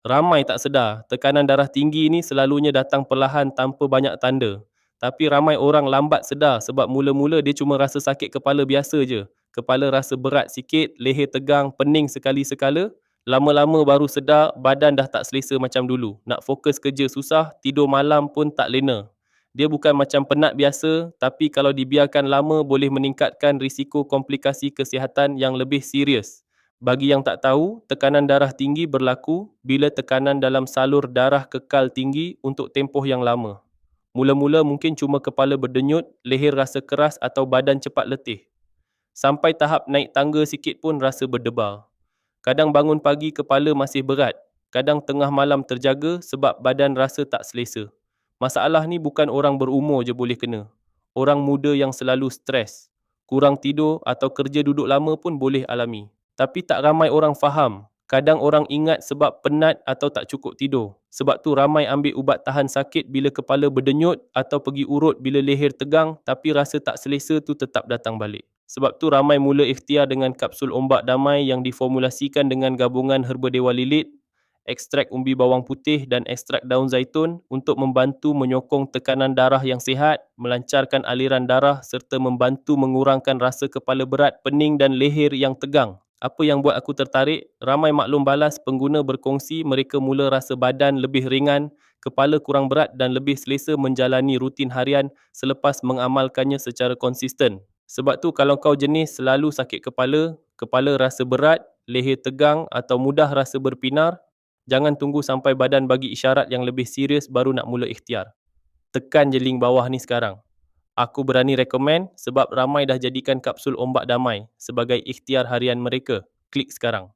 Ramai tak sedar, tekanan darah tinggi ni selalunya datang perlahan tanpa banyak tanda. Tapi ramai orang lambat sedar sebab mula-mula dia cuma rasa sakit kepala biasa je. Kepala rasa berat sikit, leher tegang, pening sekali-sekala. Lama-lama baru sedar badan dah tak selesa macam dulu. Nak fokus kerja susah, tidur malam pun tak lena. Dia bukan macam penat biasa, tapi kalau dibiarkan lama boleh meningkatkan risiko komplikasi kesihatan yang lebih serius. Bagi yang tak tahu, tekanan darah tinggi berlaku bila tekanan dalam salur darah kekal tinggi untuk tempoh yang lama. Mula-mula mungkin cuma kepala berdenyut, leher rasa keras atau badan cepat letih. Sampai tahap naik tangga sikit pun rasa berdebar. Kadang bangun pagi kepala masih berat. Kadang tengah malam terjaga sebab badan rasa tak selesa. Masalah ni bukan orang berumur je boleh kena. Orang muda yang selalu stres, kurang tidur atau kerja duduk lama pun boleh alami. Tapi tak ramai orang faham. Kadang orang ingat sebab penat atau tak cukup tidur. Sebab tu ramai ambil ubat tahan sakit bila kepala berdenyut atau pergi urut bila leher tegang tapi rasa tak selesa tu tetap datang balik. Sebab tu ramai mula ikhtiar dengan kapsul ombak damai yang diformulasikan dengan gabungan herba dewa lilit, ekstrak umbi bawang putih dan ekstrak daun zaitun untuk membantu menyokong tekanan darah yang sihat, melancarkan aliran darah serta membantu mengurangkan rasa kepala berat, pening dan leher yang tegang. Apa yang buat aku tertarik, ramai maklum balas pengguna berkongsi mereka mula rasa badan lebih ringan, kepala kurang berat dan lebih selesa menjalani rutin harian selepas mengamalkannya secara konsisten. Sebab tu kalau kau jenis selalu sakit kepala, kepala rasa berat, leher tegang atau mudah rasa berpinar, jangan tunggu sampai badan bagi isyarat yang lebih serius baru nak mula ikhtiar. Tekan je link bawah ni sekarang. Aku berani rekomen sebab ramai dah jadikan kapsul ombak damai sebagai ikhtiar harian mereka. Klik sekarang.